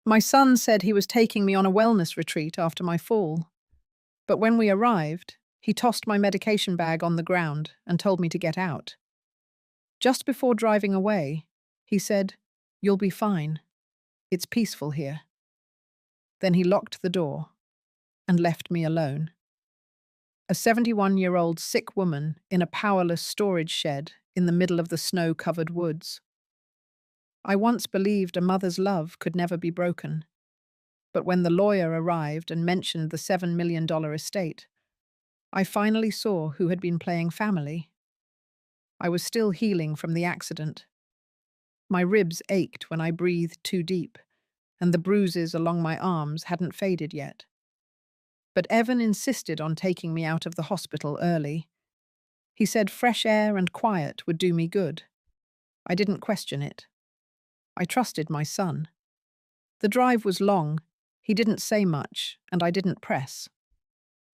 My son said he was taking me on a wellness retreat after my fall, but when we arrived, he tossed my medication bag on the ground and told me to get out. Just before driving away, he said, "You'll be fine. It's peaceful here." Then he locked the door and left me alone. A 71-year-old sick woman in a powerless storage shed in the middle of the snow-covered woods. I once believed a mother's love could never be broken, but when the lawyer arrived and mentioned the $7 million estate, I finally saw who had been playing family. I was still healing from the accident. My ribs ached when I breathed too deep, and the bruises along my arms hadn't faded yet. But Evan insisted on taking me out of the hospital early. He said fresh air and quiet would do me good. I didn't question it. I trusted my son. The drive was long, he didn't say much, and I didn't press.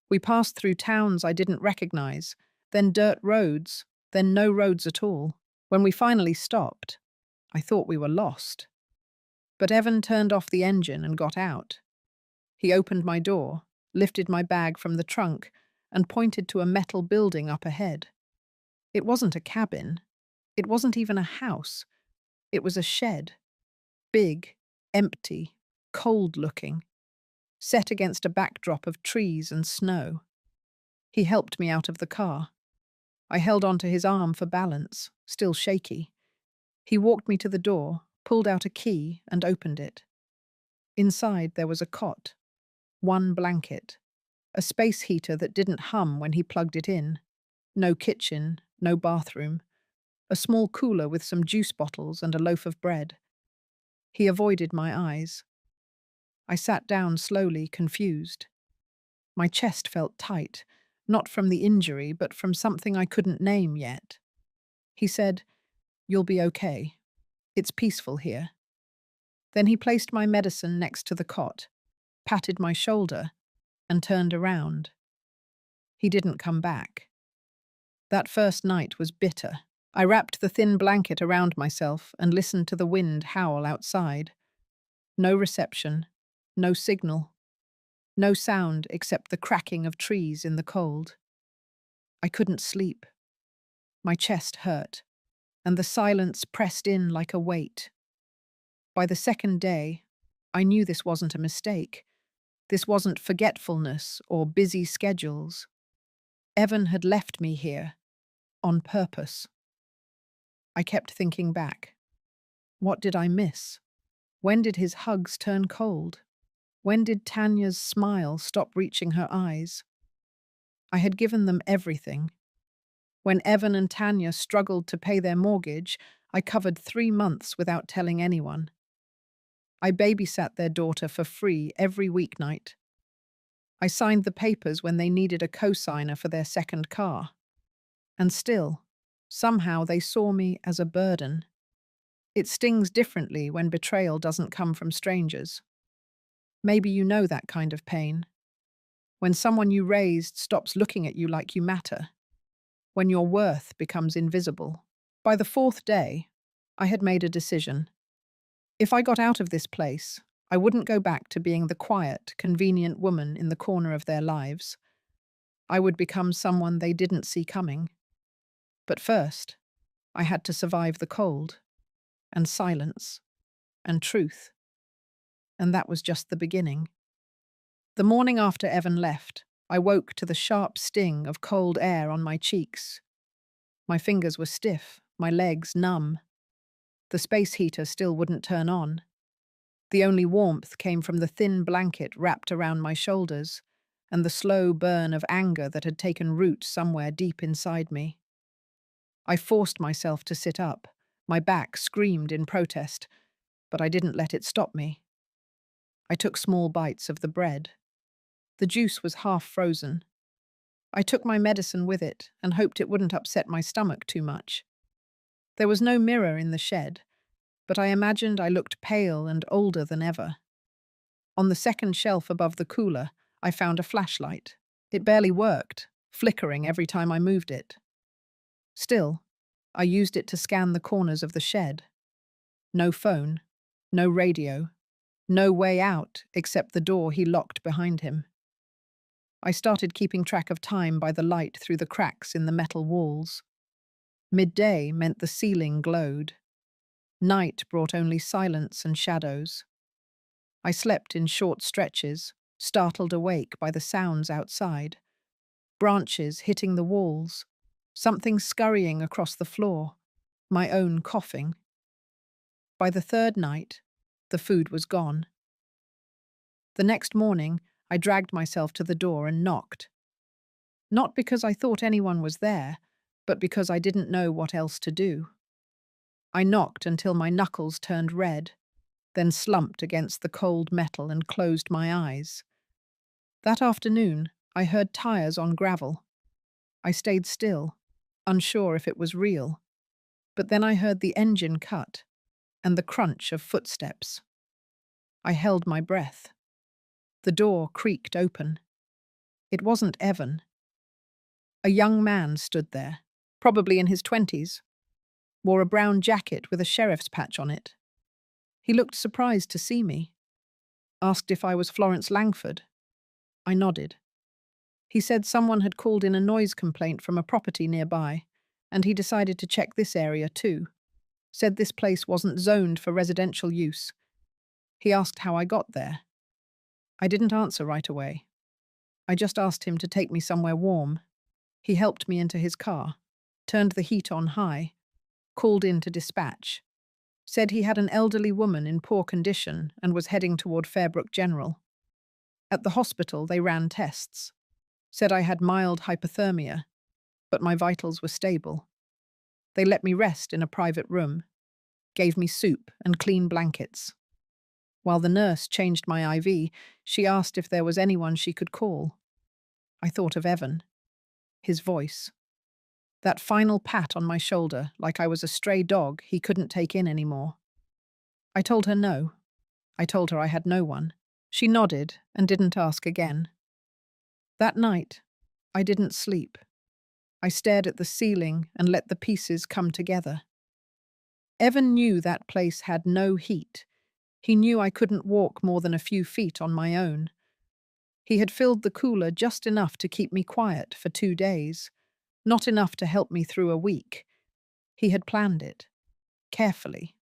We passed through towns I didn't recognize, then dirt roads, then no roads at all. When we finally stopped, I thought we were lost. But Evan turned off the engine and got out. He opened my door, lifted my bag from the trunk, and pointed to a metal building up ahead. It wasn't a cabin. It wasn't even a house. It was a shed. Big, empty, cold-looking, set against a backdrop of trees and snow. He helped me out of the car. I held onto his arm for balance, still shaky. He walked me to the door, pulled out a key, and opened it. Inside there was a cot, one blanket, a space heater that didn't hum when he plugged it in, no kitchen, no bathroom, a small cooler with some juice bottles and a loaf of bread. He avoided my eyes. I sat down slowly, confused. My chest felt tight, not from the injury, but from something I couldn't name yet. He said, "You'll be okay. It's peaceful here." Then he placed my medicine next to the cot, patted my shoulder, and turned around. He didn't come back. That first night was bitter. I wrapped the thin blanket around myself and listened to the wind howl outside. No reception, no signal, no sound except the cracking of trees in the cold. I couldn't sleep. My chest hurt, and the silence pressed in like a weight. By the second day, I knew this wasn't a mistake. This wasn't forgetfulness or busy schedules. Evan had left me here, on purpose. I kept thinking back. What did I miss? When did his hugs turn cold? When did Tanya's smile stop reaching her eyes? I had given them everything. When Evan and Tanya struggled to pay their mortgage, I covered 3 months without telling anyone. I babysat their daughter for free every weeknight. I signed the papers when they needed a co-signer for their second car. And still, somehow they saw me as a burden. It stings differently when betrayal doesn't come from strangers. Maybe you know that kind of pain. When someone you raised stops looking at you like you matter. When your worth becomes invisible. By the 4th day, I had made a decision. If I got out of this place, I wouldn't go back to being the quiet, convenient woman in the corner of their lives. I would become someone they didn't see coming. But first, I had to survive the cold, and silence, and truth. And that was just the beginning. The morning after Evan left, I woke to the sharp sting of cold air on my cheeks. My fingers were stiff, my legs numb. The space heater still wouldn't turn on. The only warmth came from the thin blanket wrapped around my shoulders and the slow burn of anger that had taken root somewhere deep inside me. I forced myself to sit up. My back screamed in protest, but I didn't let it stop me. I took small bites of the bread. The juice was half frozen. I took my medicine with it and hoped it wouldn't upset my stomach too much. There was no mirror in the shed, but I imagined I looked pale and older than ever. On the second shelf above the cooler, I found a flashlight. It barely worked, flickering every time I moved it. Still, I used it to scan the corners of the shed. No phone, no radio, No way out except the door he locked behind him. I started keeping track of time by the light through the cracks in the metal walls. Midday meant the ceiling glowed. Night brought only silence and shadows. I slept in short stretches, startled awake by the sounds outside. Branches hitting the walls, something scurrying across the floor, my own coughing. By the third night, the food was gone. The next morning, I dragged myself to the door and knocked. Not because I thought anyone was there, but because I didn't know what else to do. I knocked until my knuckles turned red, then slumped against the cold metal and closed my eyes. That afternoon, I heard tires on gravel. I stayed still, unsure if it was real. But then I heard the engine cut and the crunch of footsteps. I held my breath. The door creaked open. It wasn't Evan. A young man stood there, probably in his 20s, wore a brown jacket with a sheriff's patch on it. He looked surprised to see me. Asked if I was Florence Langford. I nodded. He said someone had called in a noise complaint from a property nearby, and he decided to check this area too. Said this place wasn't zoned for residential use. He asked how I got there. I didn't answer right away. I just asked him to take me somewhere warm. He helped me into his car, turned the heat on high, called in to dispatch. Said he had an elderly woman in poor condition and was heading toward Fairbrook General. At the hospital, they ran tests. Said I had mild hypothermia, but my vitals were stable. They let me rest in a private room, gave me soup and clean blankets. While the nurse changed my IV, she asked if there was anyone she could call. I thought of Evan, his voice. That final pat on my shoulder, like I was a stray dog he couldn't take in anymore. I told her no. I told her I had no one. She nodded and didn't ask again. That night, I didn't sleep. I stared at the ceiling and let the pieces come together. Evan knew that place had no heat. He knew I couldn't walk more than a few feet on my own. He had filled the cooler just enough to keep me quiet for 2 days, not enough to help me through a week. He had planned it, carefully.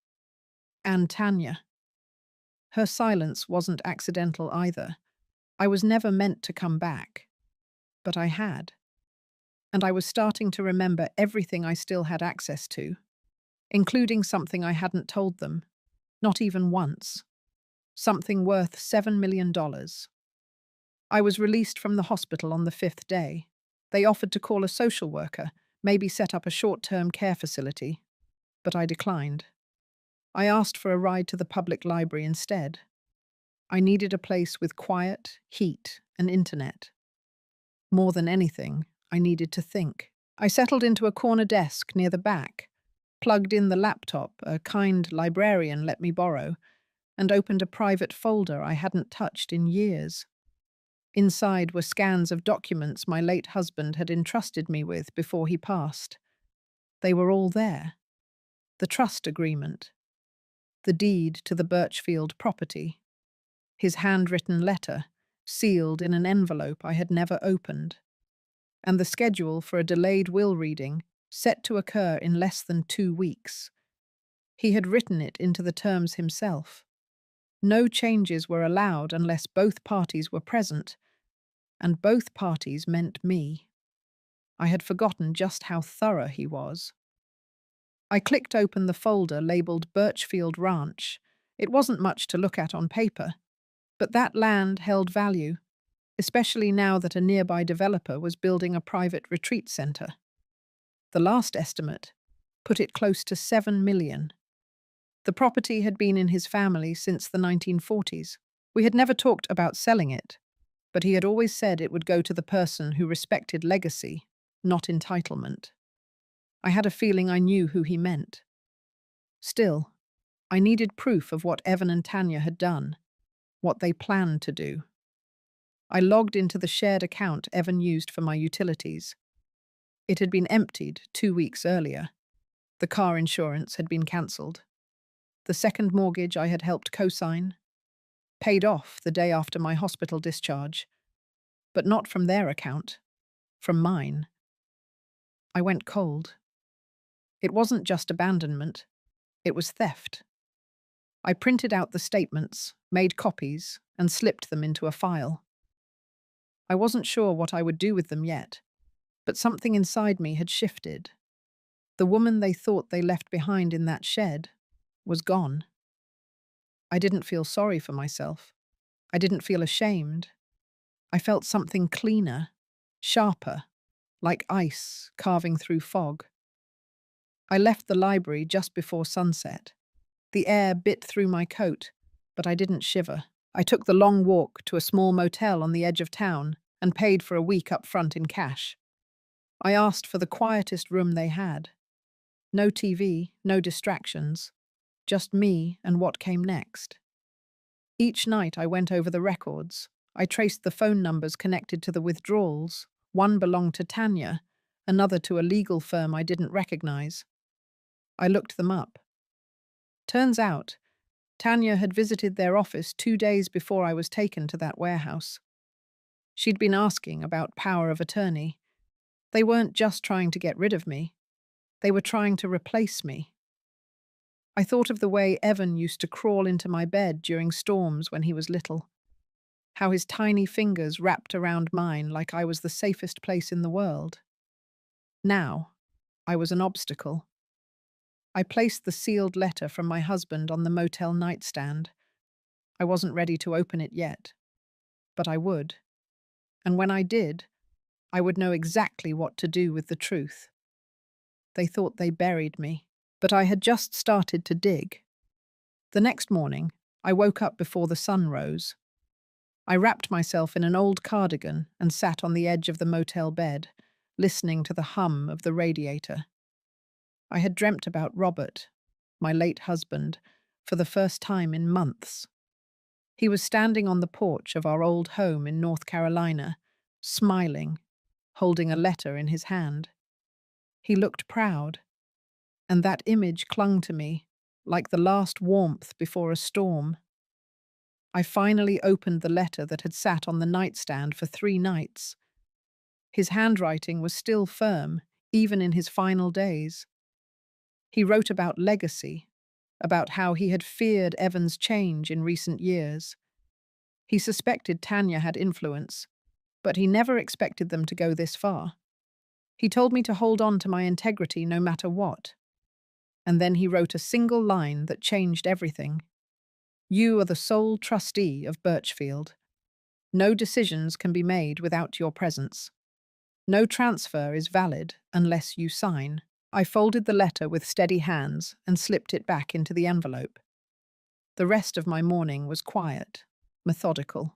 And Tanya. Her silence wasn't accidental either. I was never meant to come back. But I had. And I was starting to remember everything I still had access to, including something I hadn't told them, not even once. Something worth $7 million. I was released from the hospital on the 5th day. They offered to call a social worker, maybe set up a short-term care facility, but I declined. I asked for a ride to the public library instead. I needed a place with quiet, heat, and internet. More than anything, I needed to think. I settled into a corner desk near the back, plugged in the laptop a kind librarian let me borrow, and opened a private folder I hadn't touched in years. Inside were scans of documents my late husband had entrusted me with before he passed. They were all there. The trust agreement, the deed to the Birchfield property, his handwritten letter, sealed in an envelope I had never opened, and the schedule for a delayed will reading set to occur in less than 2 weeks. He had written it into the terms himself. No changes were allowed unless both parties were present, and both parties meant me. I had forgotten just how thorough he was. I clicked open the folder labeled Birchfield Ranch. It wasn't much to look at on paper, but that land held value, especially now that a nearby developer was building a private retreat center. The last estimate put it close to $7 million. The property had been in his family since the 1940s. We had never talked about selling it, but he had always said it would go to the person who respected legacy, not entitlement. I had a feeling I knew who he meant. Still, I needed proof of what Evan and Tanya had done, what they planned to do. I logged into the shared account Evan used for my utilities. It had been emptied 2 weeks earlier. The car insurance had been cancelled. The second mortgage I had helped co-sign paid off the day after my hospital discharge, but not from their account, from mine. I went cold. It wasn't just abandonment, it was theft. I printed out the statements, made copies, and slipped them into a file. I wasn't sure what I would do with them yet, but something inside me had shifted. The woman they thought they left behind in that shed was gone. I didn't feel sorry for myself. I didn't feel ashamed. I felt something cleaner, sharper, like ice carving through fog. I left the library just before sunset. The air bit through my coat, but I didn't shiver. I took the long walk to a small motel on the edge of town and paid for a week up front in cash. I asked for the quietest room they had. No TV, no distractions, just me and what came next. Each night I went over the records. I traced the phone numbers connected to the withdrawals. One belonged to Tanya, another to a legal firm I didn't recognize. I looked them up. Turns out, Tanya had visited their office 2 days before I was taken to that warehouse. She'd been asking about power of attorney. They weren't just trying to get rid of me. They were trying to replace me. I thought of the way Evan used to crawl into my bed during storms when he was little. How his tiny fingers wrapped around mine like I was the safest place in the world. Now, I was an obstacle. I placed the sealed letter from my husband on the motel nightstand. I wasn't ready to open it yet, but I would. And when I did, I would know exactly what to do with the truth. They thought they buried me, but I had just started to dig. The next morning, I woke up before the sun rose. I wrapped myself in an old cardigan and sat on the edge of the motel bed, listening to the hum of the radiator. I had dreamt about Robert, my late husband, for the first time in months. He was standing on the porch of our old home in North Carolina, smiling, holding a letter in his hand. He looked proud, and that image clung to me, like the last warmth before a storm. I finally opened the letter that had sat on the nightstand for 3 nights. His handwriting was still firm, even in his final days. He wrote about legacy, about how he had feared Evan's change in recent years. He suspected Tanya had influence, but he never expected them to go this far. He told me to hold on to my integrity no matter what. And then he wrote a single line that changed everything. You are the sole trustee of Birchfield. No decisions can be made without your presence. No transfer is valid unless you sign. I folded the letter with steady hands and slipped it back into the envelope. The rest of my morning was quiet, methodical.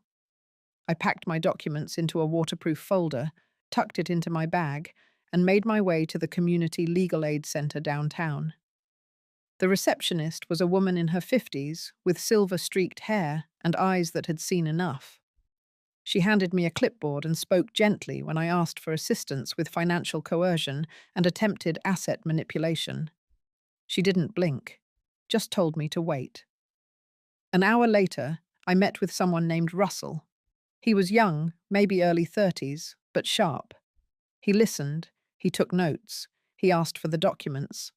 I packed my documents into a waterproof folder, tucked it into my bag, and made my way to the community legal aid center downtown. The receptionist was a woman in her 50s with silver-streaked hair and eyes that had seen enough. She handed me a clipboard and spoke gently when I asked for assistance with financial coercion and attempted asset manipulation. She didn't blink, just told me to wait. An hour later, I met with someone named Russell. He was young, maybe early 30s, but sharp. He listened, he took notes, he asked for the documents.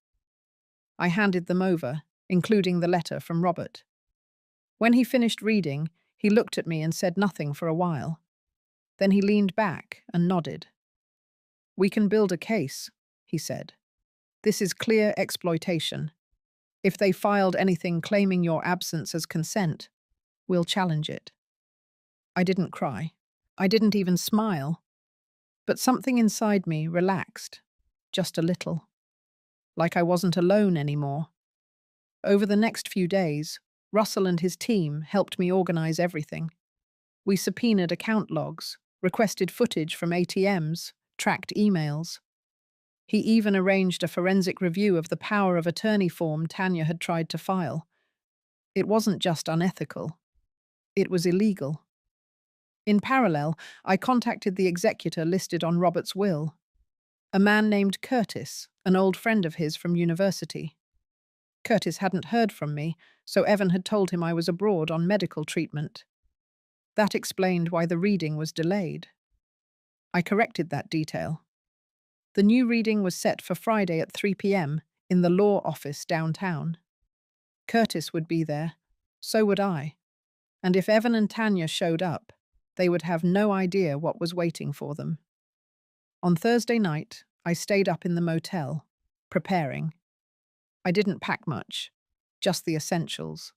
I handed them over, including the letter from Robert. When he finished reading, he looked at me and said nothing for a while. Then he leaned back and nodded. We can build a case, he said. This is clear exploitation. If they filed anything claiming your absence as consent, we'll challenge it. I didn't cry. I didn't even smile. But something inside me relaxed, just a little. Like I wasn't alone anymore. Over the next few days, Russell and his team helped me organize everything. We subpoenaed account logs, requested footage from ATMs, tracked emails. He even arranged a forensic review of the power of attorney form Tanya had tried to file. It wasn't just unethical. It was illegal. In parallel, I contacted the executor listed on Robert's will, a man named Curtis, an old friend of his from university. Curtis hadn't heard from me, so Evan had told him I was abroad on medical treatment. That explained why the reading was delayed. I corrected that detail. The new reading was set for Friday at 3 p.m. in the law office downtown. Curtis would be there. So would I. And if Evan and Tanya showed up, they would have no idea what was waiting for them. On Thursday night, I stayed up in the motel, preparing. I didn't pack much, just the essentials.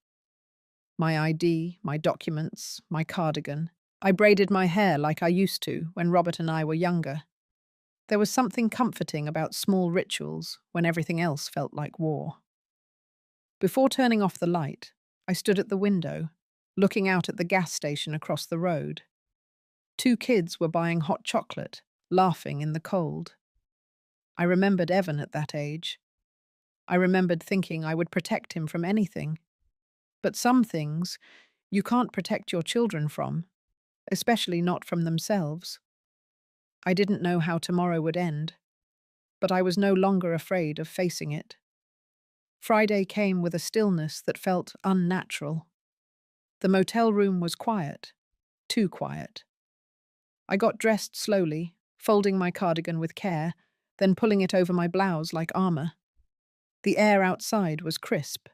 My ID, my documents, my cardigan. I braided my hair like I used to when Robert and I were younger. There was something comforting about small rituals when everything else felt like war. Before turning off the light, I stood at the window, looking out at the gas station across the road. 2 kids were buying hot chocolate, laughing in the cold. I remembered Evan at that age. I remembered thinking I would protect him from anything. But some things you can't protect your children from, especially not from themselves. I didn't know how tomorrow would end, but I was no longer afraid of facing it. Friday came with a stillness that felt unnatural. The motel room was quiet, too quiet. I got dressed slowly, folding my cardigan with care, then pulling it over my blouse like armor. The air outside was crisp.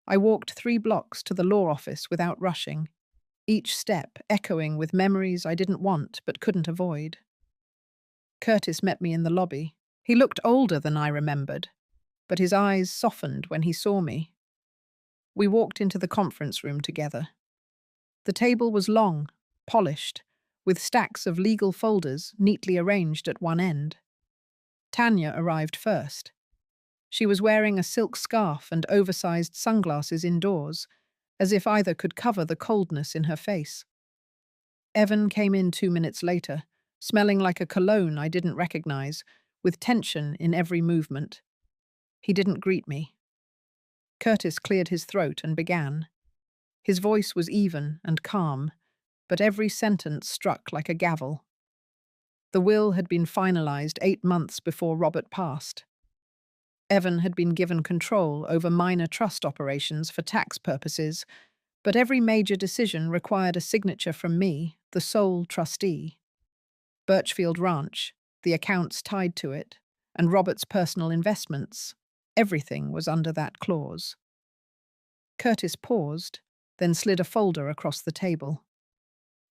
I walked 3 blocks to the law office without rushing, each step echoing with memories I didn't want but couldn't avoid. Curtis met me in the lobby. He looked older than I remembered, but his eyes softened when he saw me. We walked into the conference room together. The table was long, polished, with stacks of legal folders neatly arranged at one end. Tanya arrived first. She was wearing a silk scarf and oversized sunglasses indoors, as if either could cover the coldness in her face. Evan came in 2 minutes later, smelling like a cologne I didn't recognize, with tension in every movement. He didn't greet me. Curtis cleared his throat and began. His voice was even and calm, but every sentence struck like a gavel. The will had been finalized 8 months before Robert passed. Evan had been given control over minor trust operations for tax purposes, but every major decision required a signature from me, the sole trustee. Birchfield Ranch, the accounts tied to it, and Robert's personal investments, everything was under that clause. Curtis paused, then slid a folder across the table.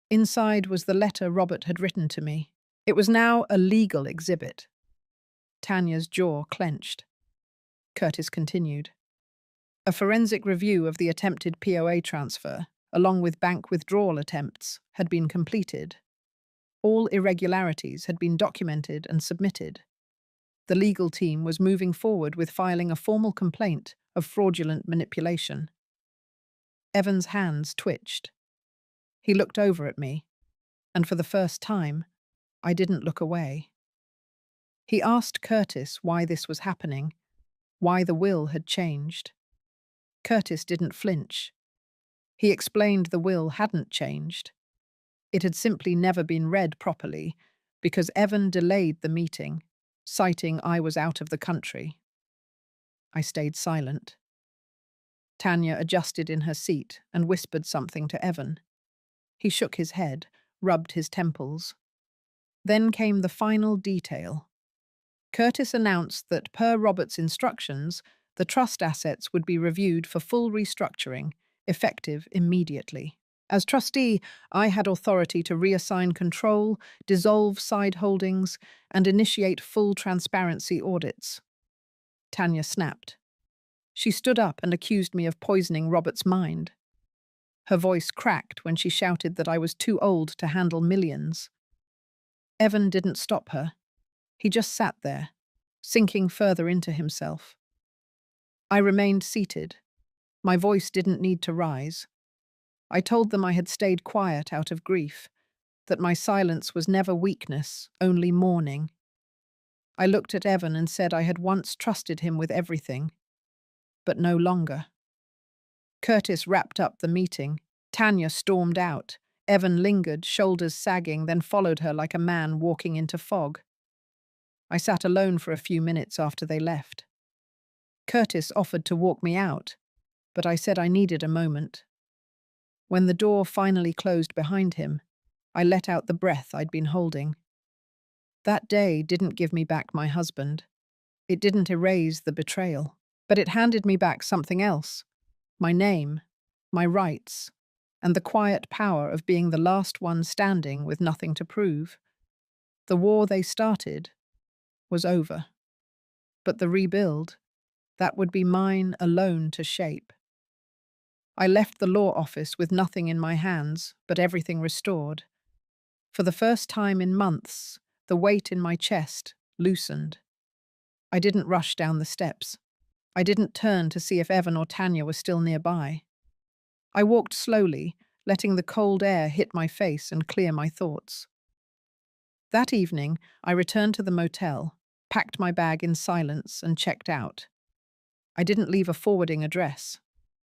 Inside was the letter Robert had written to me. It was now a legal exhibit. Tanya's jaw clenched. Curtis continued. A forensic review of the attempted POA transfer, along with bank withdrawal attempts, had been completed. All irregularities had been documented and submitted. The legal team was moving forward with filing a formal complaint of fraudulent manipulation. Evan's hands twitched. He looked over at me, and for the first time, I didn't look away. He asked Curtis why this was happening, why the will had changed. Curtis didn't flinch. He explained the will hadn't changed. It had simply never been read properly because Evan delayed the meeting, citing I was out of the country. I stayed silent. Tanya adjusted in her seat and whispered something to Evan. He shook his head, rubbed his temples. Then came the final detail. Curtis announced that, per Robert's instructions, the trust assets would be reviewed for full restructuring, effective immediately. As trustee, I had authority to reassign control, dissolve side holdings, and initiate full transparency audits. Tanya snapped. She stood up and accused me of poisoning Robert's mind. Her voice cracked when she shouted that I was too old to handle millions. Evan didn't stop her. He just sat there, sinking further into himself. I remained seated. My voice didn't need to rise. I told them I had stayed quiet out of grief, that my silence was never weakness, only mourning. I looked at Evan and said I had once trusted him with everything, but no longer. Curtis wrapped up the meeting. Tanya stormed out. Evan lingered, shoulders sagging, then followed her like a man walking into fog. I sat alone for a few minutes after they left. Curtis offered to walk me out, but I said I needed a moment. When the door finally closed behind him, I let out the breath I'd been holding. That day didn't give me back my husband. It didn't erase the betrayal, but it handed me back something else: my name, my rights, and the quiet power of being the last one standing with nothing to prove. The war they started was over, but the rebuild, that would be mine alone to shape. I left the law office with nothing in my hands, but everything restored. For the first time in months, the weight in my chest loosened. I didn't rush down the steps. I didn't turn to see if Evan or Tanya were still nearby. I walked slowly, letting the cold air hit my face and clear my thoughts. That evening, I returned to the motel, packed my bag in silence, and checked out. I didn't leave a forwarding address.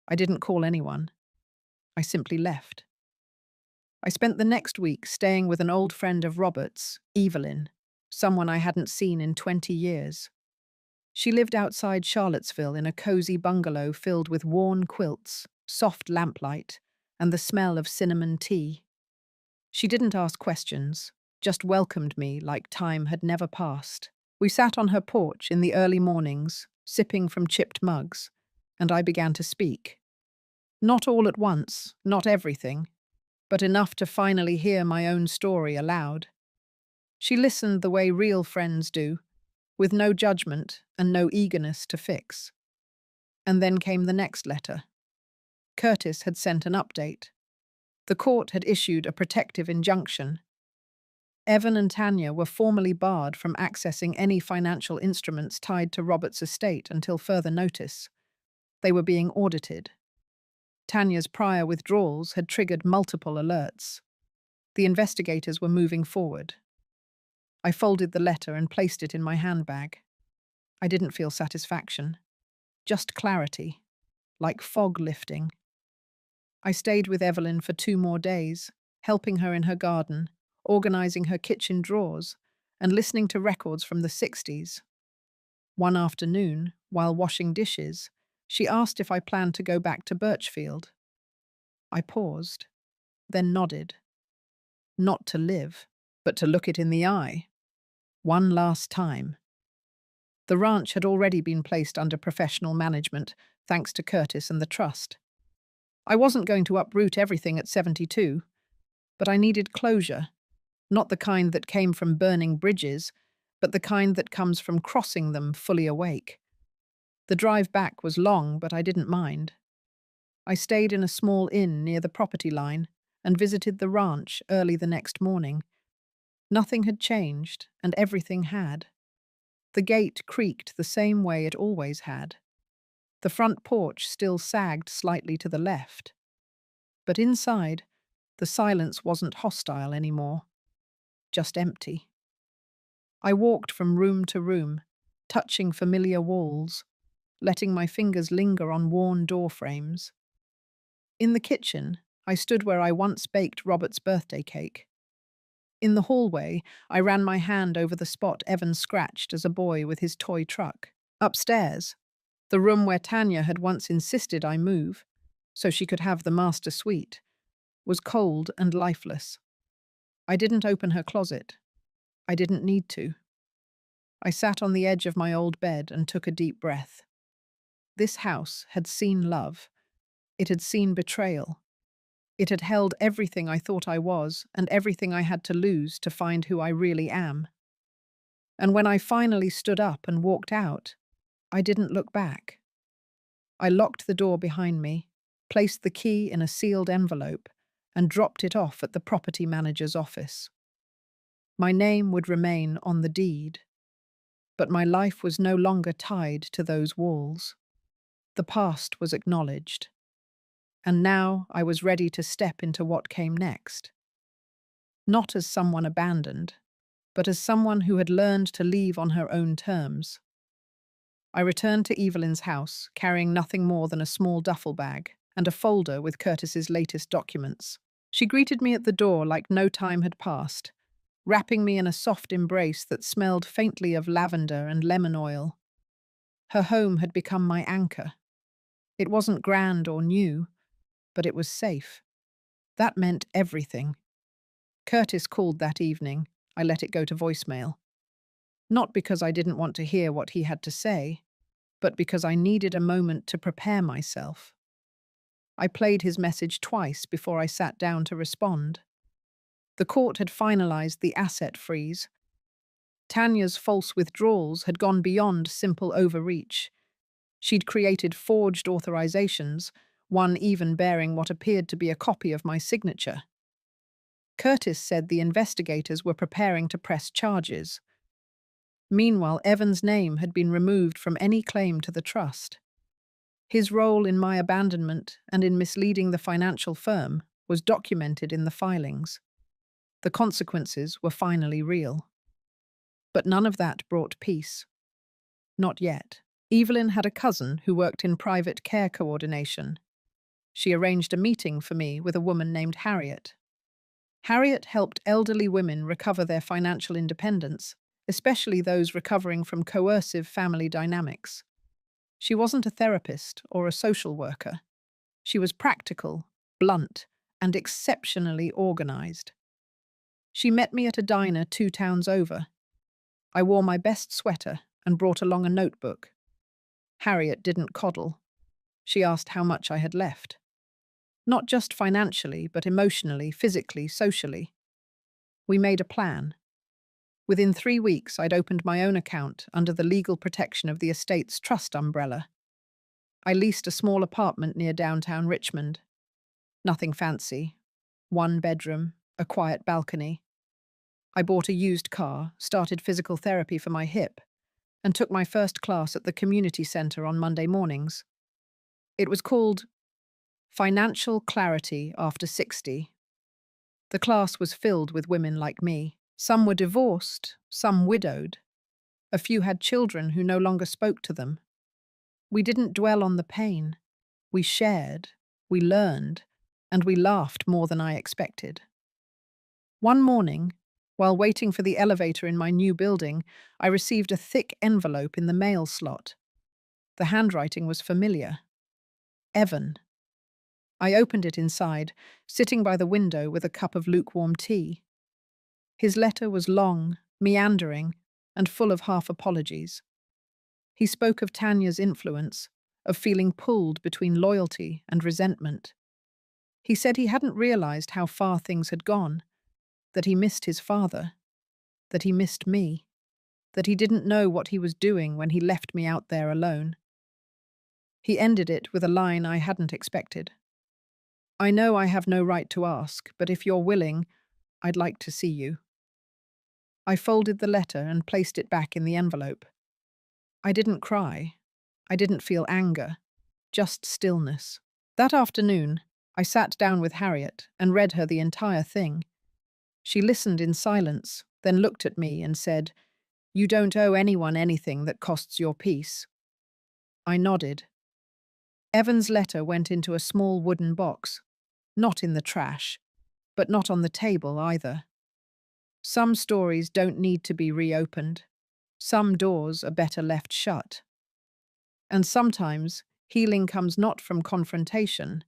I didn't call anyone. I simply left. I spent the next week staying with an old friend of Robert's, Evelyn, someone I hadn't seen in 20 years. She lived outside Charlottesville in a cozy bungalow filled with worn quilts, soft lamplight, and the smell of cinnamon tea. She didn't ask questions, just welcomed me like time had never passed. We sat on her porch in the early mornings, sipping from chipped mugs, and I began to speak. Not all at once, not everything, but enough to finally hear my own story aloud. She listened the way real friends do, with no judgment and no eagerness to fix. And then came the next letter. Curtis had sent an update. The court had issued a protective injunction. Evan and Tanya were formally barred from accessing any financial instruments tied to Robert's estate until further notice. They were being audited. Tanya's prior withdrawals had triggered multiple alerts. The investigators were moving forward. I folded the letter and placed it in my handbag. I didn't feel satisfaction, just clarity, like fog lifting. I stayed with Evelyn for 2 more days, helping her in her garden, organizing her kitchen drawers, and listening to records from the 60s. One afternoon, while washing dishes, she asked if I planned to go back to Birchfield. I paused, then nodded. Not to live, but to look it in the eye. One last time. The ranch had already been placed under professional management, thanks to Curtis and the trust. I wasn't going to uproot everything at 72, but I needed closure, not the kind that came from burning bridges, but the kind that comes from crossing them fully awake. The drive back was long, but I didn't mind. I stayed in a small inn near the property line and visited the ranch early the next morning. Nothing had changed, and everything had. The gate creaked the same way it always had. The front porch still sagged slightly to the left. But inside, the silence wasn't hostile anymore, just empty. I walked from room to room, touching familiar walls, letting my fingers linger on worn door frames. In the kitchen, I stood where I once baked Robert's birthday cake. In the hallway, I ran my hand over the spot Evan scratched as a boy with his toy truck. Upstairs, the room where Tanya had once insisted I move, so she could have the master suite, was cold and lifeless. I didn't open her closet. I didn't need to. I sat on the edge of my old bed and took a deep breath. This house had seen love. It had seen betrayal. It had held everything I thought I was and everything I had to lose to find who I really am. And when I finally stood up and walked out, I didn't look back. I locked the door behind me, placed the key in a sealed envelope, and dropped it off at the property manager's office. My name would remain on the deed, but my life was no longer tied to those walls. The past was acknowledged. And now I was ready to step into what came next. Not as someone abandoned, but as someone who had learned to leave on her own terms. I returned to Evelyn's house, carrying nothing more than a small duffel bag and a folder with Curtis's latest documents. She greeted me at the door like no time had passed, wrapping me in a soft embrace that smelled faintly of lavender and lemon oil. Her home had become my anchor. It wasn't grand or new, but it was safe. That meant everything. Curtis called that evening. I let it go to voicemail. Not because I didn't want to hear what he had to say, but because I needed a moment to prepare myself. I played his message twice before I sat down to respond. The court had finalized the asset freeze. Tanya's false withdrawals had gone beyond simple overreach. She'd created forged authorizations, one even bearing what appeared to be a copy of my signature. Curtis said the investigators were preparing to press charges. Meanwhile, Evan's name had been removed from any claim to the trust. His role in my abandonment and in misleading the financial firm was documented in the filings. The consequences were finally real. But none of that brought peace. Not yet. Evelyn had a cousin who worked in private care coordination. She arranged a meeting for me with a woman named Harriet. Harriet helped elderly women recover their financial independence, especially those recovering from coercive family dynamics. She wasn't a therapist or a social worker. She was practical, blunt, and exceptionally organized. She met me at a diner 2 towns over. I wore my best sweater and brought along a notebook. Harriet didn't coddle. She asked how much I had left. Not just financially, but emotionally, physically, socially. We made a plan. Within 3 weeks, I'd opened my own account under the legal protection of the estate's trust umbrella. I leased a small apartment near downtown Richmond. Nothing fancy. 1 bedroom, a quiet balcony. I bought a used car, started physical therapy for my hip, and took my first class at the community center on Monday mornings. It was called Financial Clarity After 60. The class was filled with women like me. Some were divorced, some widowed. A few had children who no longer spoke to them. We didn't dwell on the pain. We shared, we learned, and we laughed more than I expected. One morning, while waiting for the elevator in my new building, I received a thick envelope in the mail slot. The handwriting was familiar. Evan. I opened it inside, sitting by the window with a cup of lukewarm tea. His letter was long, meandering, and full of half-apologies. He spoke of Tanya's influence, of feeling pulled between loyalty and resentment. He said he hadn't realized how far things had gone, that he missed his father, that he missed me, that he didn't know what he was doing when he left me out there alone. He ended it with a line I hadn't expected. I know I have no right to ask, but if you're willing, I'd like to see you. I folded the letter and placed it back in the envelope. I didn't cry. I didn't feel anger, just stillness. That afternoon, I sat down with Harriet and read her the entire thing. She listened in silence, then looked at me and said, "You don't owe anyone anything that costs your peace." I nodded. Evan's letter went into a small wooden box, not in the trash, but not on the table either. Some stories don't need to be reopened. Some doors are better left shut. And sometimes healing comes not from confrontation,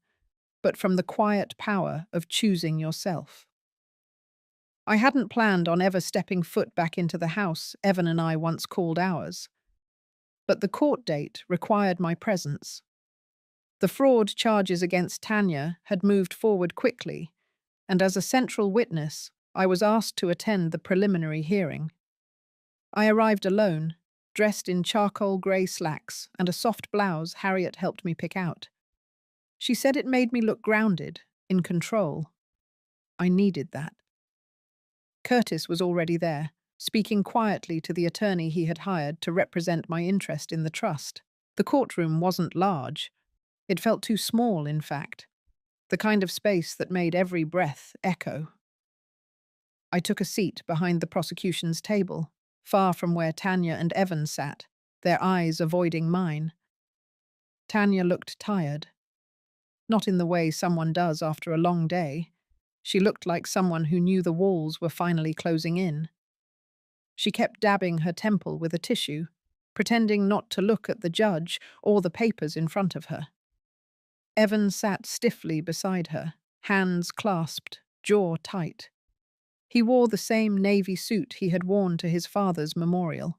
but from the quiet power of choosing yourself. I hadn't planned on ever stepping foot back into the house Evan and I once called ours. But the court date required my presence. The fraud charges against Tanya had moved forward quickly, and as a central witness, I was asked to attend the preliminary hearing. I arrived alone, dressed in charcoal grey slacks and a soft blouse Harriet helped me pick out. She said it made me look grounded, in control. I needed that. Curtis was already there, speaking quietly to the attorney he had hired to represent my interest in the trust. The courtroom wasn't large. It felt too small, in fact, the kind of space that made every breath echo. I took a seat behind the prosecution's table, far from where Tanya and Evan sat, their eyes avoiding mine. Tanya looked tired. Not in the way someone does after a long day. She looked like someone who knew the walls were finally closing in. She kept dabbing her temple with a tissue, pretending not to look at the judge or the papers in front of her. Evan sat stiffly beside her, hands clasped, jaw tight. He wore the same navy suit he had worn to his father's memorial.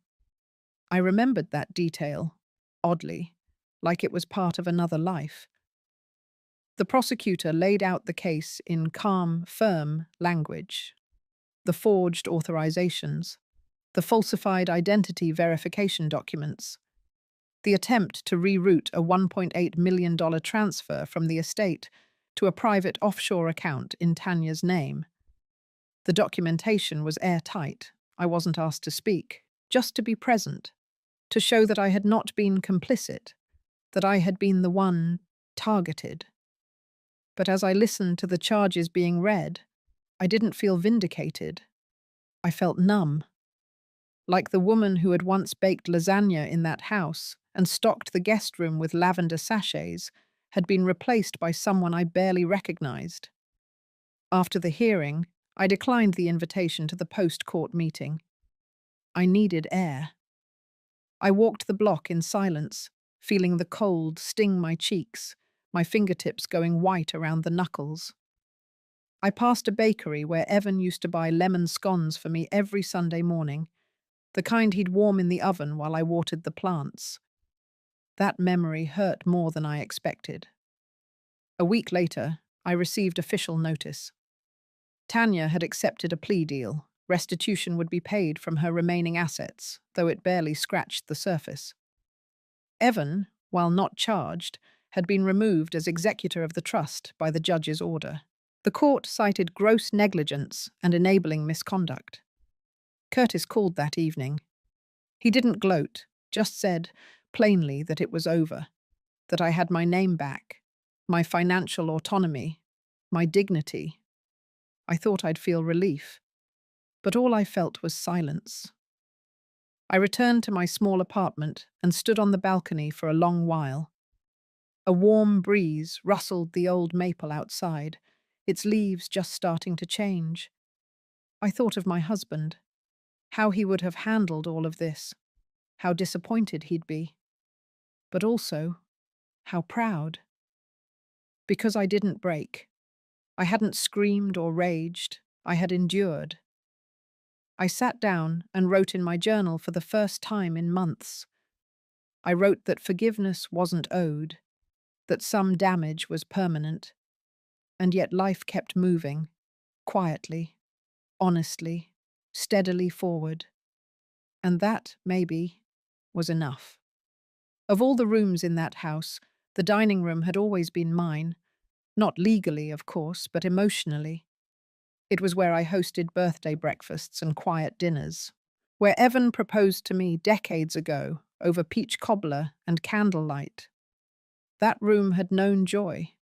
I remembered that detail, oddly, like it was part of another life. The prosecutor laid out the case in calm, firm language. The forged authorizations, the falsified identity verification documents, the attempt to reroute a $1.8 million transfer from the estate to a private offshore account in Tanya's name. The documentation was airtight. I wasn't asked to speak, just to be present, to show that I had not been complicit, that I had been the one targeted. But as I listened to the charges being read, I didn't feel vindicated. I felt numb, like the woman who had once baked lasagna in that house and stocked the guest room with lavender sachets had been replaced by someone I barely recognized. After the hearing, I declined the invitation to the post-court meeting. I needed air. I walked the block in silence, feeling the cold sting my cheeks, my fingertips going white around the knuckles. I passed a bakery where Evan used to buy lemon scones for me every Sunday morning, the kind he'd warm in the oven while I watered the plants. That memory hurt more than I expected. A week later, I received official notice. Tanya had accepted a plea deal. Restitution would be paid from her remaining assets, though it barely scratched the surface. Evan, while not charged, had been removed as executor of the trust by the judge's order. The court cited gross negligence and enabling misconduct. Curtis called that evening. He didn't gloat, just said, plainly, that it was over, that I had my name back, my financial autonomy, my dignity. I thought I'd feel relief, but all I felt was silence. I returned to my small apartment and stood on the balcony for a long while. A warm breeze rustled the old maple outside, its leaves just starting to change. I thought of my husband, how he would have handled all of this, how disappointed he'd be, but also how proud. Because I didn't break. I hadn't screamed or raged. I had endured. I sat down and wrote in my journal for the first time in months. I wrote that forgiveness wasn't owed, that some damage was permanent, and yet life kept moving, quietly, honestly, steadily forward. And that, maybe, was enough. Of all the rooms in that house, the dining room had always been mine, not legally, of course, but emotionally. It was where I hosted birthday breakfasts and quiet dinners, where Evan proposed to me decades ago over peach cobbler and candlelight. That room had known joy,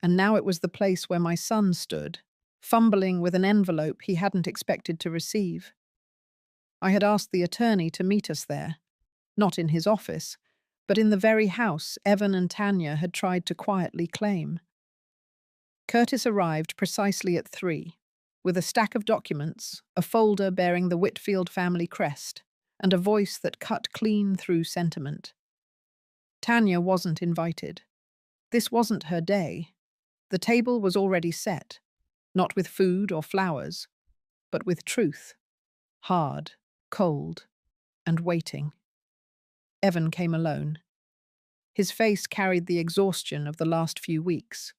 and now it was the place where my son stood, fumbling with an envelope he hadn't expected to receive. I had asked the attorney to meet us there, not in his office, but in the very house Evan and Tanya had tried to quietly claim. Curtis arrived precisely at 3, with a stack of documents, a folder bearing the Whitfield family crest, and a voice that cut clean through sentiment. Tanya wasn't invited. This wasn't her day. The table was already set, not with food or flowers, but with truth, hard, cold, and waiting. Evan came alone. His face carried the exhaustion of the last few weeks.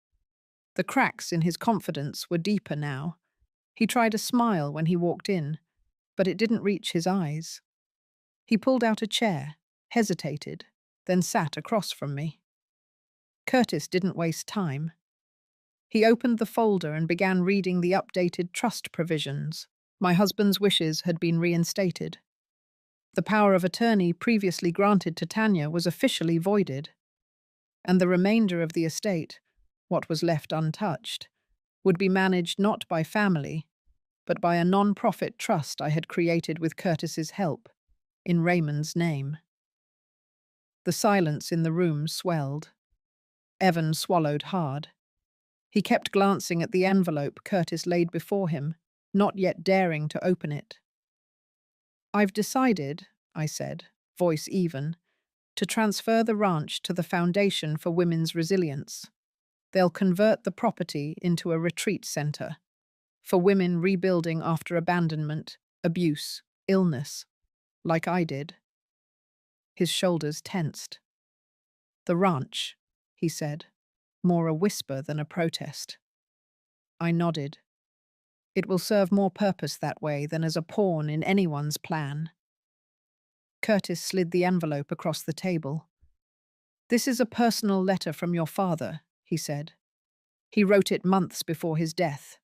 The cracks in his confidence were deeper now. He tried a smile when he walked in, but it didn't reach his eyes. He pulled out a chair, hesitated, then sat across from me. Curtis didn't waste time. He opened the folder and began reading the updated trust provisions. My husband's wishes had been reinstated. The power of attorney previously granted to Tanya was officially voided, and the remainder of the estate, what was left untouched, would be managed not by family, but by a non-profit trust I had created with Curtis's help, in Raymond's name. The silence in the room swelled. Evan swallowed hard. He kept glancing at the envelope Curtis laid before him, not yet daring to open it. "I've decided," I said, voice even, to transfer the ranch to the Foundation for Women's Resilience. They'll convert the property into a retreat center for women rebuilding after abandonment, abuse, illness, like I did. His shoulders tensed. The ranch, he said, more a whisper than a protest. I nodded. It will serve more purpose that way than as a pawn in anyone's plan. Curtis slid the envelope across the table. This is a personal letter from your father, he said. He wrote it months before his death.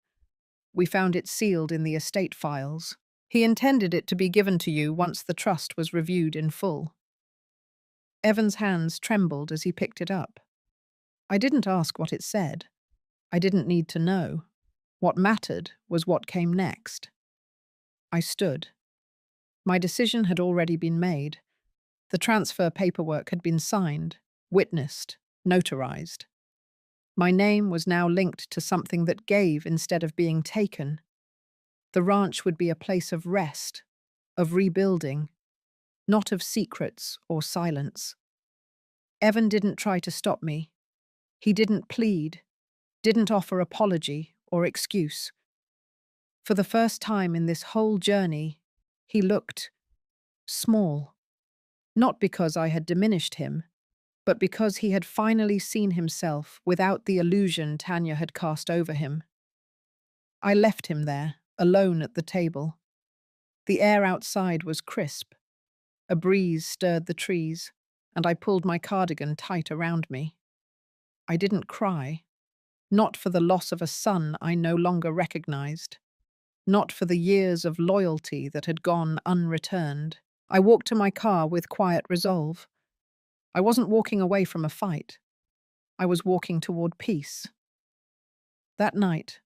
We found it sealed in the estate files. He intended it to be given to you once the trust was reviewed in full. Evan's hands trembled as he picked it up. I didn't ask what it said. I didn't need to know. What mattered was what came next. I stood. My decision had already been made. The transfer paperwork had been signed, witnessed, notarized. My name was now linked to something that gave instead of being taken. The ranch would be a place of rest, of rebuilding, not of secrets or silence. Evan didn't try to stop me. He didn't plead, didn't offer apology or excuse. For the first time in this whole journey, he looked small. Not because I had diminished him, but because he had finally seen himself without the illusion Tanya had cast over him. I left him there, alone at the table. The air outside was crisp. A breeze stirred the trees, and I pulled my cardigan tight around me. I didn't cry. Not for the loss of a son I no longer recognized. Not for the years of loyalty that had gone unreturned. I walked to my car with quiet resolve. I wasn't walking away from a fight. I was walking toward peace. That night,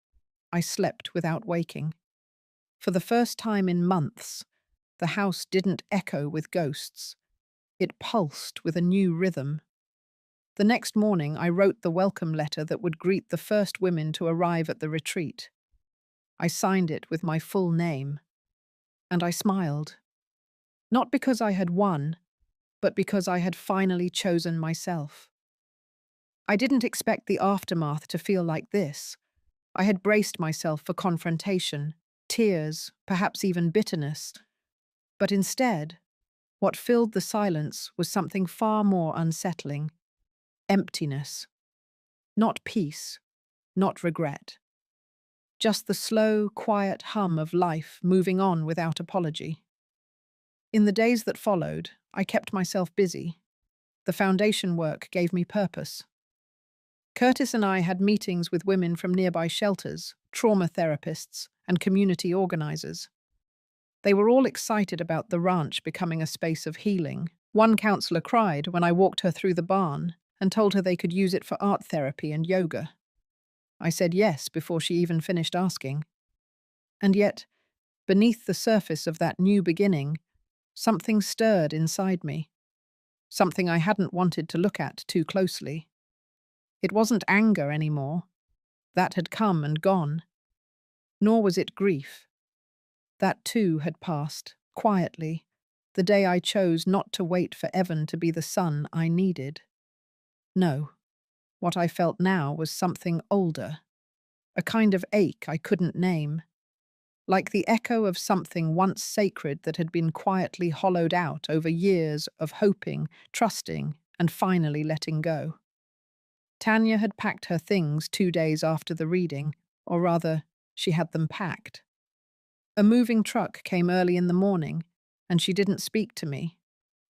I slept without waking. For the first time in months, the house didn't echo with ghosts. It pulsed with a new rhythm. The next morning, I wrote the welcome letter that would greet the first women to arrive at the retreat. I signed it with my full name. And I smiled. Not because I had won, but because I had finally chosen myself. I didn't expect the aftermath to feel like this. I had braced myself for confrontation, tears, perhaps even bitterness. But instead, what filled the silence was something far more unsettling. Emptiness. Not peace, not regret. Just the slow, quiet hum of life moving on without apology. In the days that followed, I kept myself busy. The foundation work gave me purpose. Curtis and I had meetings with women from nearby shelters, trauma therapists, and community organizers. They were all excited about the ranch becoming a space of healing. One counselor cried when I walked her through the barn and told her they could use it for art therapy and yoga. I said yes before she even finished asking. And yet, beneath the surface of that new beginning, something stirred inside me. Something I hadn't wanted to look at too closely. It wasn't anger anymore. That had come and gone. Nor was it grief. That too had passed, quietly, the day I chose not to wait for Evan to be the son I needed. No, what I felt now was something older, a kind of ache I couldn't name, like the echo of something once sacred that had been quietly hollowed out over years of hoping, trusting, and finally letting go. Tanya had packed her things 2 days after the reading, or rather, she had them packed. A moving truck came early in the morning, and she didn't speak to me.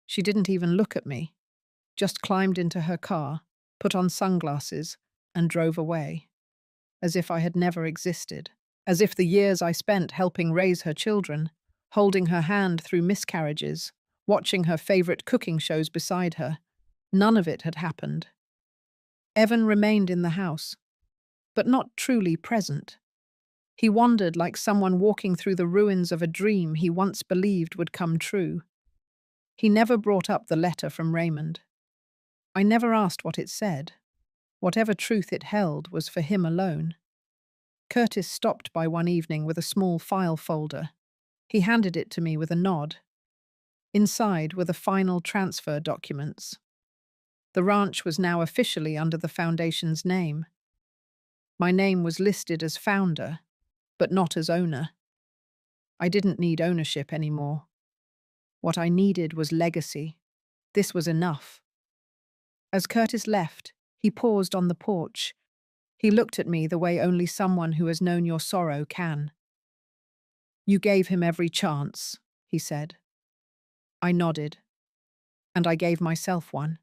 She didn't even look at me, just climbed into her car, put on sunglasses, and drove away. As if I had never existed. As if the years I spent helping raise her children, holding her hand through miscarriages, watching her favorite cooking shows beside her, none of it had happened. Evan remained in the house, but not truly present. He wandered like someone walking through the ruins of a dream he once believed would come true. He never brought up the letter from Raymond. I never asked what it said. Whatever truth it held was for him alone. Curtis stopped by one evening with a small file folder. He handed it to me with a nod. Inside were the final transfer documents. The ranch was now officially under the foundation's name. My name was listed as founder, but not as owner. I didn't need ownership anymore. What I needed was legacy. This was enough. As Curtis left, he paused on the porch. He looked at me the way only someone who has known your sorrow can. "You gave him every chance," he said. I nodded, and I gave myself one.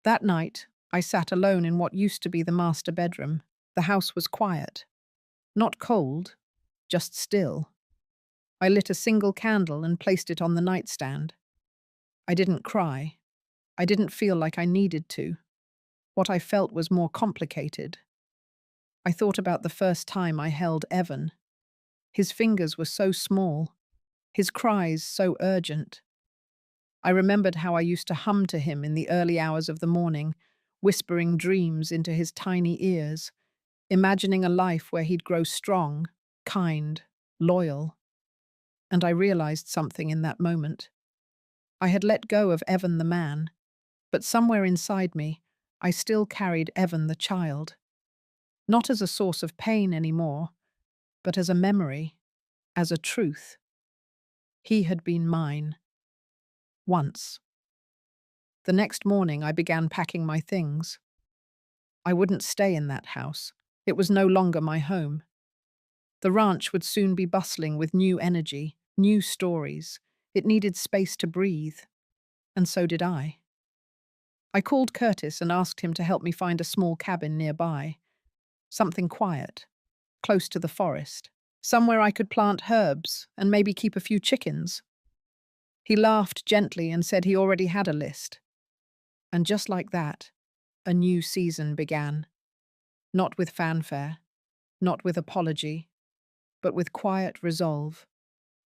That night, I sat alone in what used to be the master bedroom. The house was quiet. Not cold, just still. I lit a single candle and placed it on the nightstand. I didn't cry. I didn't feel like I needed to. What I felt was more complicated. I thought about the first time I held Evan. His fingers were so small, his cries so urgent. I remembered how I used to hum to him in the early hours of the morning, whispering dreams into his tiny ears, imagining a life where he'd grow strong, kind, loyal. And I realized something in that moment. I had let go of Evan the man, but somewhere inside me, I still carried Evan the child. Not as a source of pain anymore, but as a memory, as a truth. He had been mine. Once. The next morning, I began packing my things. I wouldn't stay in that house. It was no longer my home. The ranch would soon be bustling with new energy, new stories. It needed space to breathe. And so did I. I called Curtis and asked him to help me find a small cabin nearby. Something quiet, close to the forest. Somewhere I could plant herbs and maybe keep a few chickens. He laughed gently and said he already had a list. And just like that, a new season began. Not with fanfare, not with apology, but with quiet resolve,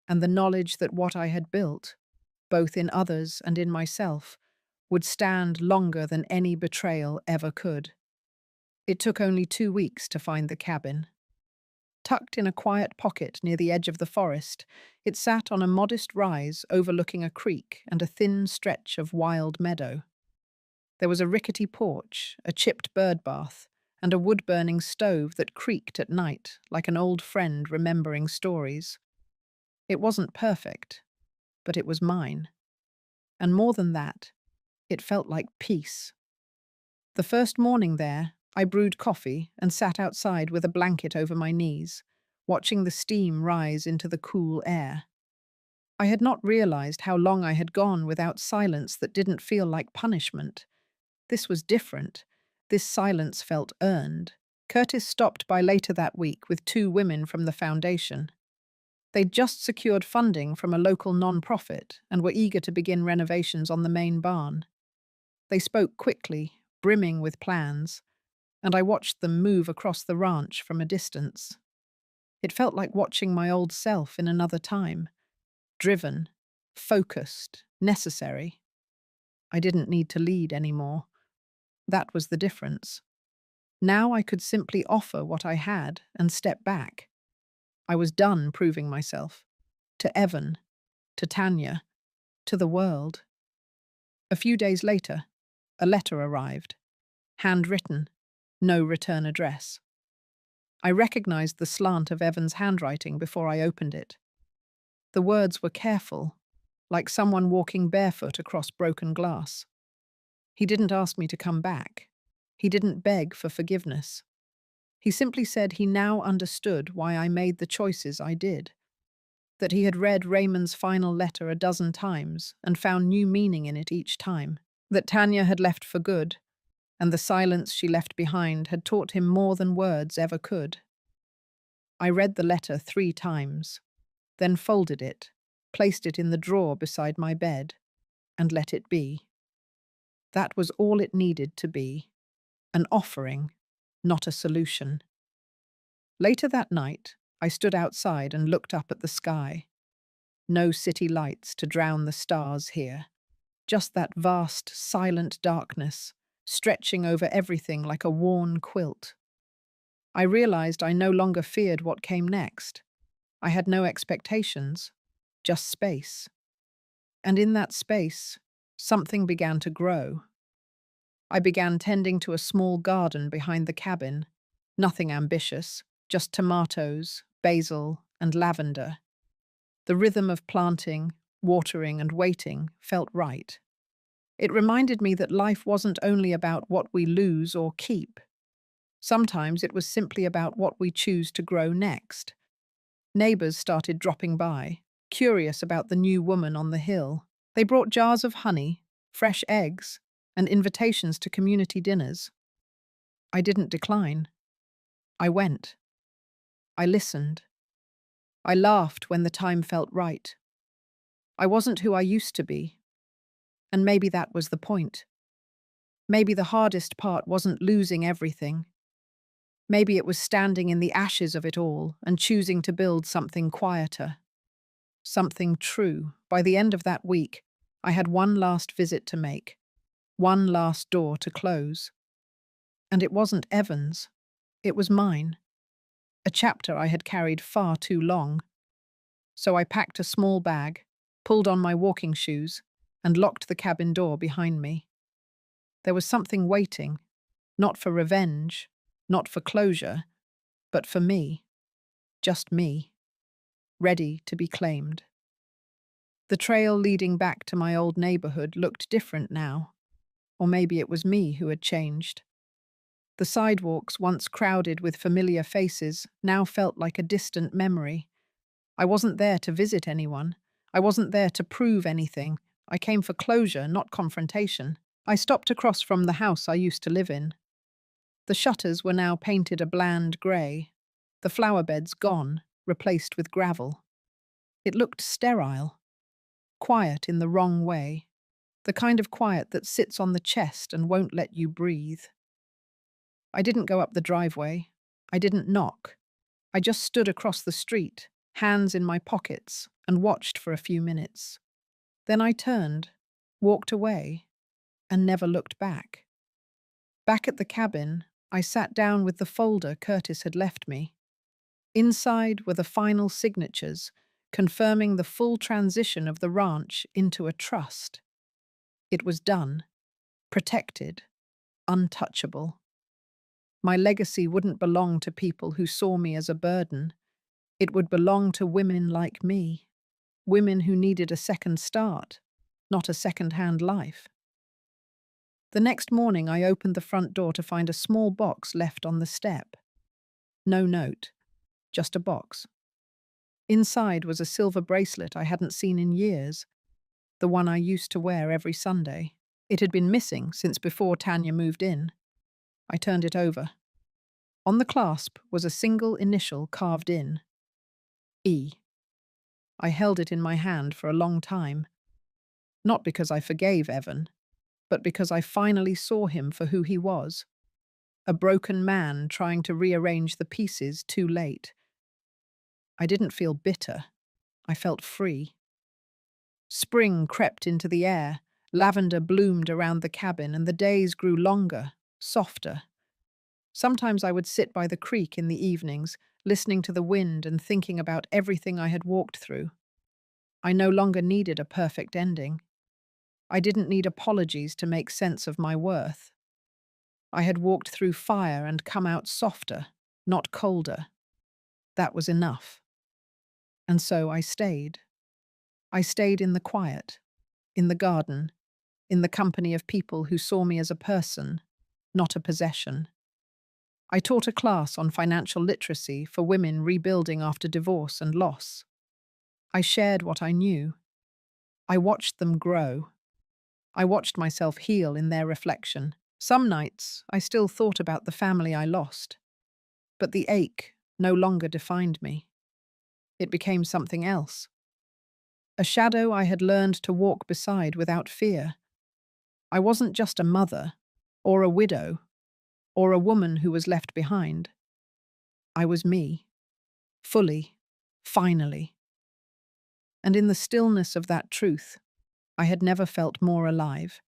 and the knowledge that what I had built, both in others and in myself, would stand longer than any betrayal ever could. It took only 2 weeks to find the cabin. Tucked in a quiet pocket near the edge of the forest, it sat on a modest rise overlooking a creek and a thin stretch of wild meadow. There was a rickety porch, a chipped bird bath, and a wood-burning stove that creaked at night like an old friend remembering stories. It wasn't perfect, but it was mine. And more than that, it felt like peace. The first morning there, I brewed coffee and sat outside with a blanket over my knees, watching the steam rise into the cool air. I had not realized how long I had gone without silence that didn't feel like punishment. This was different. This silence felt earned. Curtis stopped by later that week with 2 women from the foundation. They'd just secured funding from a local non-profit and were eager to begin renovations on the main barn. They spoke quickly, brimming with plans, and I watched them move across the ranch from a distance. It felt like watching my old self in another time. Driven, focused, necessary. I didn't need to lead anymore. That was the difference. Now I could simply offer what I had and step back. I was done proving myself. To Evan, to Tanya, to the world. A few days later, a letter arrived. Handwritten, no return address. I recognized the slant of Evan's handwriting before I opened it. The words were careful, like someone walking barefoot across broken glass. He didn't ask me to come back. He didn't beg for forgiveness. He simply said he now understood why I made the choices I did. That he had read Raymond's final letter a dozen times and found new meaning in it each time. That Tanya had left for good, and the silence she left behind had taught him more than words ever could. I read the letter 3 times, then folded it, placed it in the drawer beside my bed, and let it be. That was all it needed to be. An offering, not a solution. Later that night, I stood outside and looked up at the sky. No city lights to drown the stars here. Just that vast, silent darkness, stretching over everything like a worn quilt. I realized I no longer feared what came next. I had no expectations, just space. And in that space, something began to grow. I began tending to a small garden behind the cabin. Nothing ambitious, just tomatoes, basil, and lavender. The rhythm of planting, watering, and waiting felt right. It reminded me that life wasn't only about what we lose or keep. Sometimes it was simply about what we choose to grow next. Neighbors started dropping by, curious about the new woman on the hill. They brought jars of honey, fresh eggs, and invitations to community dinners. I didn't decline. I went. I listened. I laughed when the time felt right. I wasn't who I used to be, and maybe that was the point. Maybe the hardest part wasn't losing everything. Maybe it was standing in the ashes of it all and choosing to build something quieter, something true. By the end of that week, I had one last visit to make, one last door to close. And it wasn't Evan's, it was mine, a chapter I had carried far too long. So I packed a small bag, pulled on my walking shoes, and locked the cabin door behind me. There was something waiting, not for revenge, not for closure, but for me, just me, ready to be claimed. The trail leading back to my old neighborhood looked different now, or maybe it was me who had changed. The sidewalks, once crowded with familiar faces, now felt like a distant memory. I wasn't there to visit anyone. I wasn't there to prove anything. I came for closure, not confrontation. I stopped across from the house I used to live in. The shutters were now painted a bland grey, the flower beds gone, replaced with gravel. It looked sterile, quiet in the wrong way, the kind of quiet that sits on the chest and won't let you breathe. I didn't go up the driveway. I didn't knock. I just stood across the street, hands in my pockets, and watched for a few minutes. Then I turned, walked away, and never looked back. Back at the cabin, I sat down with the folder Curtis had left me. Inside were the final signatures, confirming the full transition of the ranch into a trust. It was done, protected, untouchable. My legacy wouldn't belong to people who saw me as a burden. It would belong to women like me, women who needed a second start, not a second-hand life. The next morning, I opened the front door to find a small box left on the step. No note, just a box. Inside was a silver bracelet I hadn't seen in years, the one I used to wear every Sunday. It had been missing since before Tanya moved in. I turned it over. On the clasp was a single initial carved in. E. I held it in my hand for a long time. Not because I forgave Evan, but because I finally saw him for who he was. A broken man trying to rearrange the pieces too late. I didn't feel bitter. I felt free. Spring crept into the air, lavender bloomed around the cabin, and the days grew longer, softer. Sometimes I would sit by the creek in the evenings, listening to the wind and thinking about everything I had walked through. I no longer needed a perfect ending. I didn't need apologies to make sense of my worth. I had walked through fire and come out softer, not colder. That was enough. And so I stayed. I stayed in the quiet, in the garden, in the company of people who saw me as a person, not a possession. I taught a class on financial literacy for women rebuilding after divorce and loss. I shared what I knew. I watched them grow. I watched myself heal in their reflection. Some nights, I still thought about the family I lost. But the ache no longer defined me. It became something else. A shadow I had learned to walk beside without fear. I wasn't just a mother, or a widow, or a woman who was left behind. I was me, fully, finally. And in the stillness of that truth, I had never felt more alive.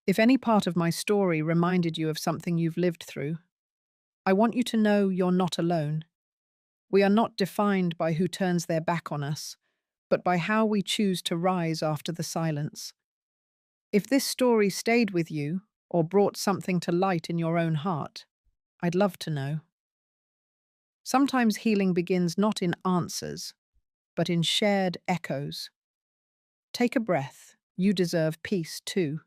If any part of my story reminded you of something you've lived through, I want you to know you're not alone. We are not defined by who turns their back on us, but by how we choose to rise after the silence. If this story stayed with you or brought something to light in your own heart, I'd love to know. Sometimes healing begins not in answers, but in shared echoes. Take a breath. You deserve peace too.